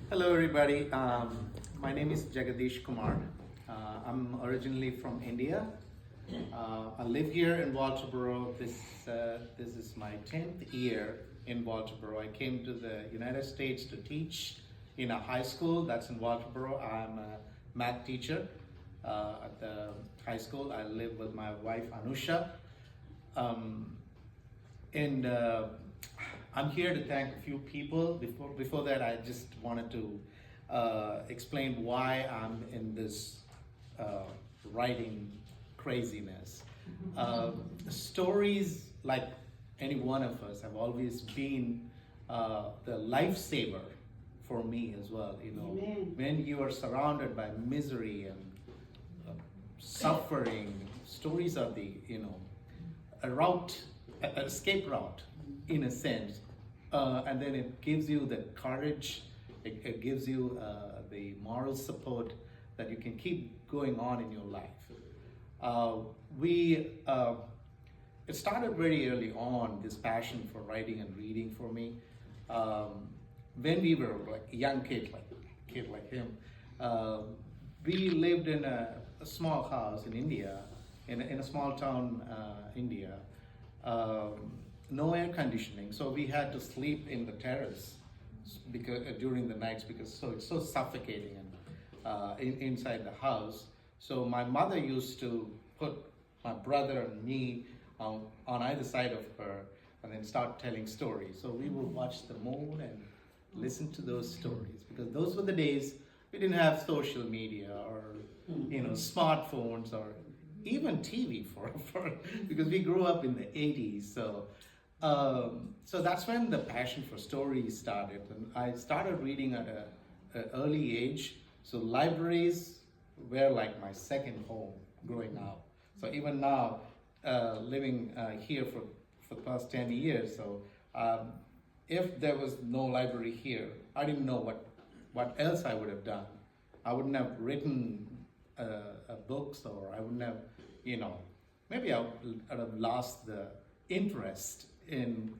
Hello, everybody. My name is Jegadeesh Kumar. I'm originally from India. I live here in Walterboro. This is my 10th year in Walterboro. I came to the United States to teach in a high school that's in Walterboro. I'm a math teacher at the high school. I live with my wife Anusha. And I'm here to thank a few people. Before that, I just wanted to explain why I'm in this writing craziness. Stories, like any one of us, have always been the lifesaver for me as well. You know, Amen. when you are surrounded by misery and suffering, stories are the a route, an escape route, in a sense. And then it gives you the courage, it gives you the moral support that you can keep going on in your life. It started very early on, this passion for writing and reading for me. When we were like a young kid like him, we lived in a small house in India, in a small town, India. No air conditioning, so we had to sleep in the terrace because during the nights, because it's so suffocating and inside the house. So my mother used to put my brother and me on either side of her and then start telling stories. So we would watch the moon and listen to those stories, because those were the days we didn't have social media or smartphones or even TV for because we grew up in the 80s. So that's when the passion for stories started, and I started reading at an early age. So libraries were like my second home growing up. So even now, living here for the past 10 years, so if there was no library here, I didn't know what else I would have done. I wouldn't have written books, or I wouldn't have, maybe I'd have lost the interest in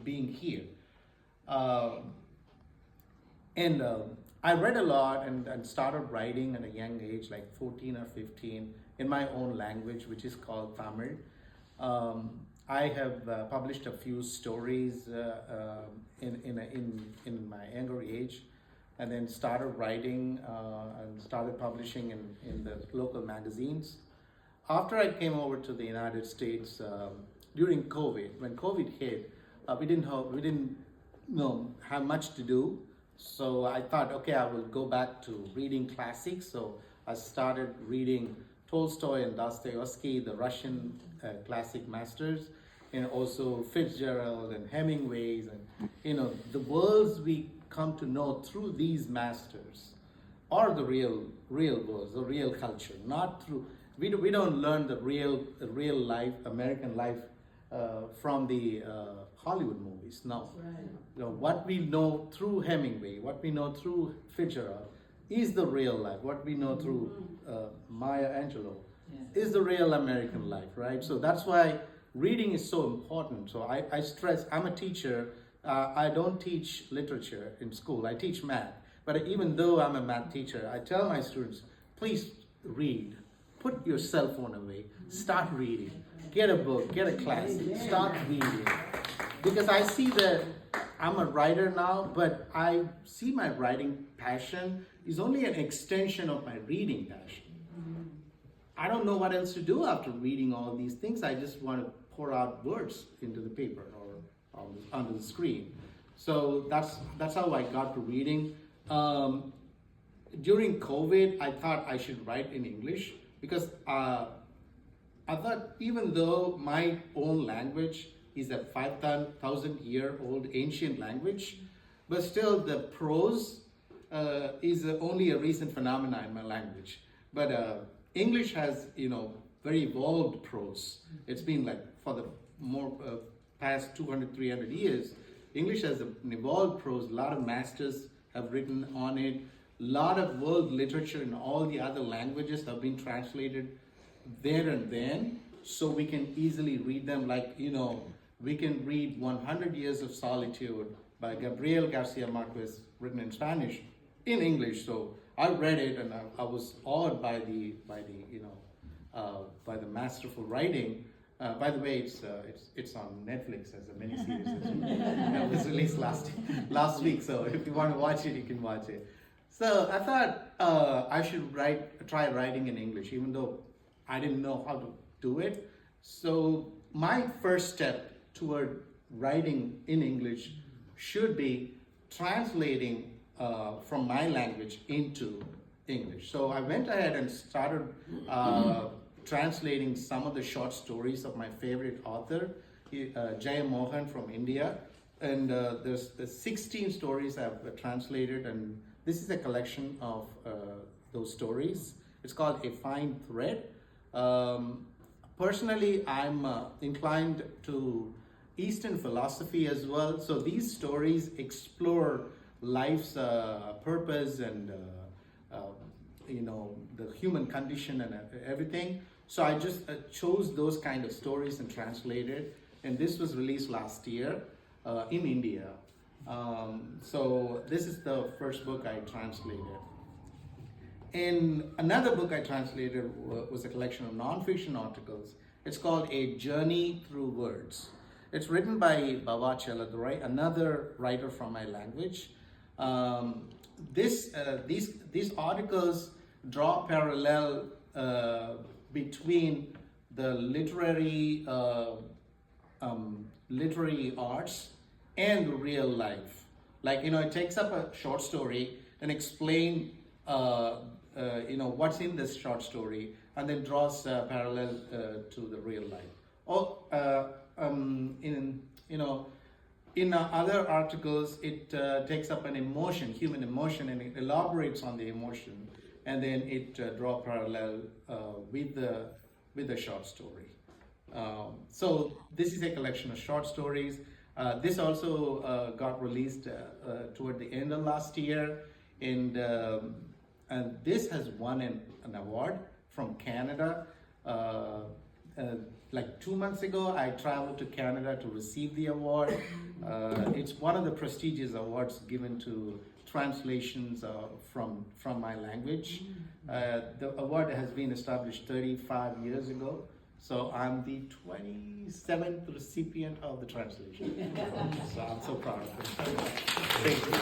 being here. And I read a lot and started writing at a young age, like 14 or 15, in my own language, which is called Tamil. I have published a few stories in my younger age, and then started writing and started publishing in the local magazines. After I came over to the United States during COVID, when COVID hit, we didn't have much to do. So I thought, okay, I will go back to reading classics. So I started reading Tolstoy and Dostoevsky, the Russian classic masters, and also Fitzgerald and Hemingway's, and the worlds we come to know through these masters are the real worlds, the real culture, not through. We don't learn the real life, American life, from the Hollywood movies. No, Right. What we know through Hemingway, what we know through Fitzgerald, is the real life. What we know through Maya Angelou is the real American life, right? So that's why reading is so important. So I stress. I'm a teacher. I don't teach literature in school. I teach math. But even though I'm a math teacher, I tell my students, please read. Put your cell phone away. Start reading. Get a book. Get a classic. Start reading. Because I see that I'm a writer now, but I see my writing passion is only an extension of my reading passion. I don't know what else to do after reading all these things. I just want to pour out words into the paper or onto the screen. So that's how I got to reading. During COVID, I thought I should write in English, because I thought, even though my own language is a 5,000-year-old ancient language, but still the prose is only a recent phenomenon in my language. But English has, very evolved prose. It's been like for the past 200, 300 years, English has an evolved prose. A lot of masters have written on it. A lot of world literature in all the other languages have been translated there and then, so we can easily read them. Like, we can read 100 Years of Solitude by Gabriel Garcia Marquez, written in Spanish, in English. So I read it, and I was awed by the by the masterful writing. By the way, it's on Netflix as a miniseries. It was released last week, so if you want to watch it, you can watch it. So I thought I should try writing in English, even though I didn't know how to do it. So my first step toward writing in English should be translating from my language into English. So I went ahead and started translating some of the short stories of my favorite author, Jaya Mohan from India. And there's 16 stories I've translated, and this is a collection of those stories. It's called A Fine Thread. Personally, I'm inclined to Eastern philosophy as well. So these stories explore life's purpose and the human condition and everything. So I just chose those kind of stories and translated. And this was released last year in India. So this is the first book I translated. And another book I translated was a collection of non-fiction articles. It's called A Journey Through Words. It's written by Baba Cheladurai, another writer from my language. These articles draw parallel between the literary arts and real life. Like, it takes up a short story and explain what's in this short story, and then draws parallel to the real life. In other articles, it takes up an emotion, human emotion, and it elaborates on the emotion, and then it draw parallel with the short story. So this is a collection of short stories. This also got released toward the end of last year, and this has won an award from Canada. Like 2 months ago, I traveled to Canada to receive the award. It's one of the prestigious awards given to translations from my language. The award has been established 35 years ago. So I'm the 27th recipient of the translation. So I'm so proud of it. Thank you.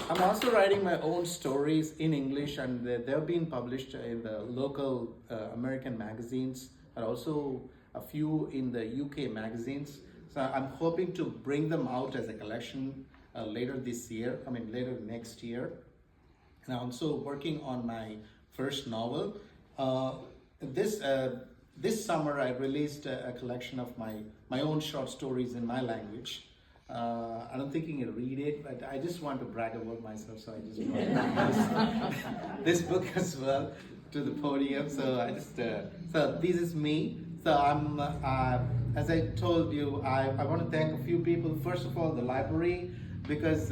I'm also writing my own stories in English, and they've been published in the local American magazines, and also a few in the UK magazines. So I'm hoping to bring them out as a collection later next year. And I'm also working on my first novel. This summer I released a collection of my own short stories in my language. I don't think you can read it, but I just want to brag about myself, so I just brought this book as well to the podium. So so this is me. So I'm, as I told you, I want to thank a few people. First of all, the library, because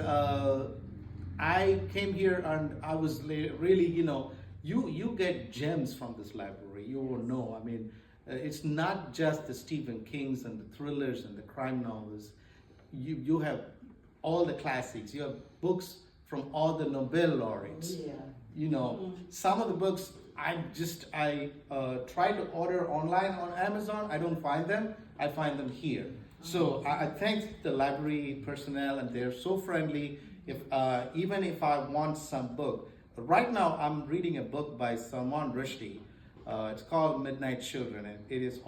I came here and I was really, you get gems from this library. You will know. I mean, it's not just the Stephen Kings and the thrillers and the crime novels. You have all the classics. You have books from all the Nobel laureates. Yeah. Some of the books I try to order online on Amazon. I don't find them. I find them here. So I thank the library personnel, and they're so friendly. Even if I want some book, right now I'm reading a book by Salman Rushdie. It's called Midnight Children, and it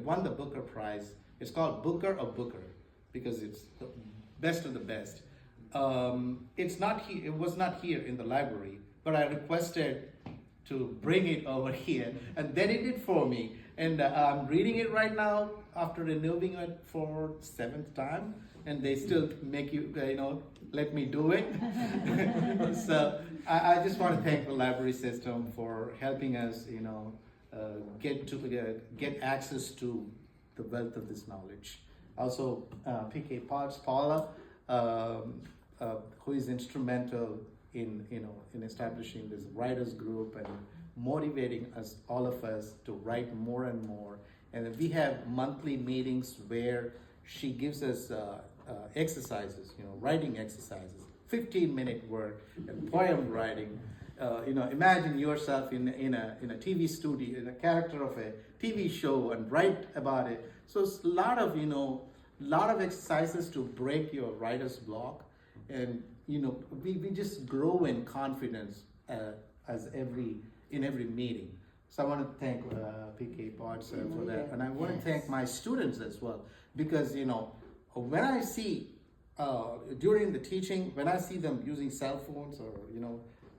won the Booker Prize. It's called Booker of Booker, because it's the best of the best. It was not here in the library, but I requested to bring it over here, and they did it for me. And I'm reading it right now after renewing it for the 7th time, and they still make let me do it. So I just want to thank the library system for helping us, get access to the wealth of this knowledge. Also, PK Paula, who is instrumental in establishing this writers group and motivating all of us to write more and more. And we have monthly meetings where she gives us exercises, writing exercises. 15-minute work, poem writing. Imagine yourself in a TV studio, in a character of a TV show, and write about it. So it's a lot of exercises to break your writer's block, and we just grow in confidence in every meeting. So I want to thank PK Potts for that, and I want to thank my students as well, because when I see during the teaching, when I see them using cell phones or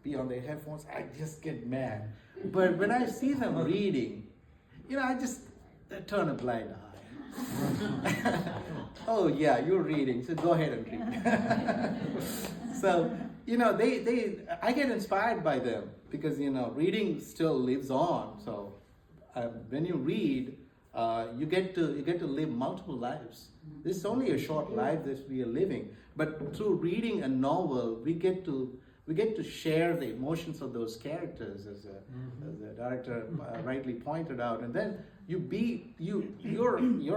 be on their headphones, I just get mad. But when I see them reading, I just turn a blind eye. Oh yeah, you're reading, so go ahead and read. So I get inspired by them, because reading still lives on. So when you read, you get to live multiple lives. This is only a short life that we are living, but through reading a novel, we get to share the emotions of those characters, as the director rightly pointed out, and then you're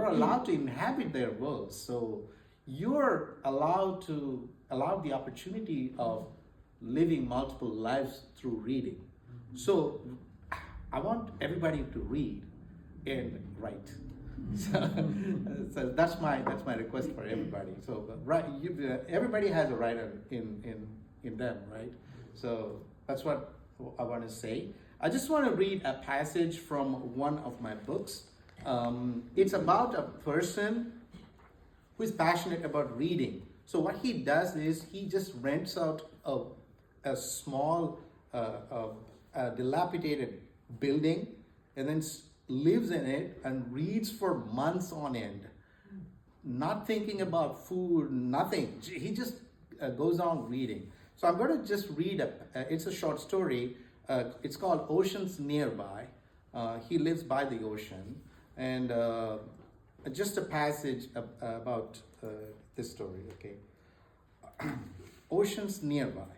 allowed to inhabit their worlds. So you're allowed the opportunity of living multiple lives through reading. So I want everybody to read and write. So that's my request for everybody. So everybody has a writer in them, right? So that's what I want to say. I just want to read a passage from one of my books. It's about a person who is passionate about reading. So what he does is he just rents out a small, dilapidated building, and then lives in it and reads for months on end, not thinking about food, nothing. He just goes on reading. So I'm going to just read it's a short story. It's called Oceans Nearby. He lives by the ocean, and just a passage about this story, okay? Oceans Nearby.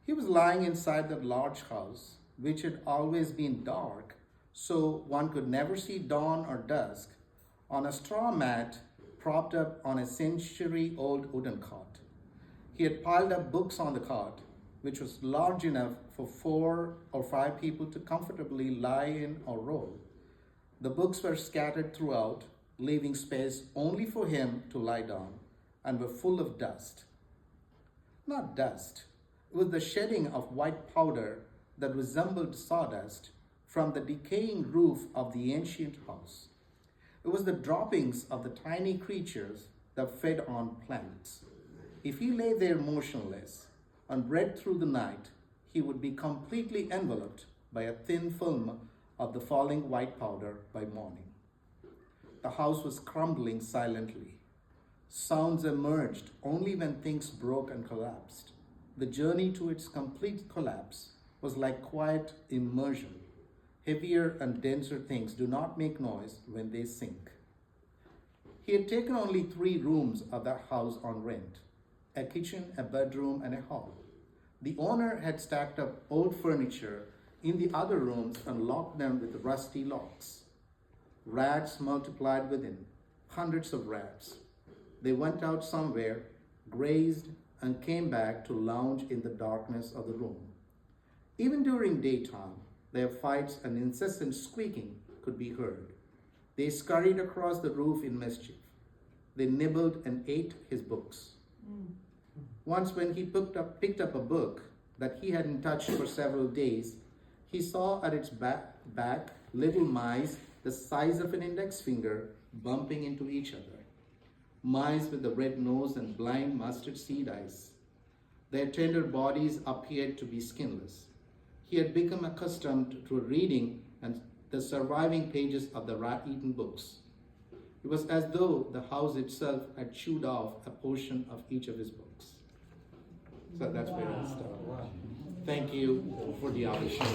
He was lying inside the large house, which had always been dark, so one could never see dawn or dusk, on a straw mat propped up on a century-old wooden cot. He had piled up books on the cot, which was large enough for 4 or 5 people to comfortably lie in or roll. The books were scattered throughout, leaving space only for him to lie down, and were full of dust. Not dust. It was the shedding of white powder that resembled sawdust from the decaying roof of the ancient house. It was the droppings of the tiny creatures that fed on plants. If he lay there motionless and read through the night, he would be completely enveloped by a thin film of the falling white powder by morning. The house was crumbling silently. Sounds emerged only when things broke and collapsed. The journey to its complete collapse was like quiet immersion. Heavier and denser things do not make noise when they sink. He had taken only 3 rooms of the house on rent: a kitchen, a bedroom, and a hall. The owner had stacked up old furniture in the other rooms and locked them with rusty locks. Rats multiplied within, hundreds of rats. They went out somewhere, grazed, and came back to lounge in the darkness of the room. Even during daytime, their fights and incessant squeaking could be heard. They scurried across the roof in mischief. They nibbled and ate his books. Once when he picked up a book that he hadn't touched for several days, he saw at its back little mice the size of an index finger bumping into each other. Mice with the red nose and blind mustard seed eyes. Their tender bodies appeared to be skinless. He had become accustomed to reading and the surviving pages of the rat-eaten books. It was as though the house itself had chewed off a portion of each of his books. So that's where I'll start. Thank you for the audition.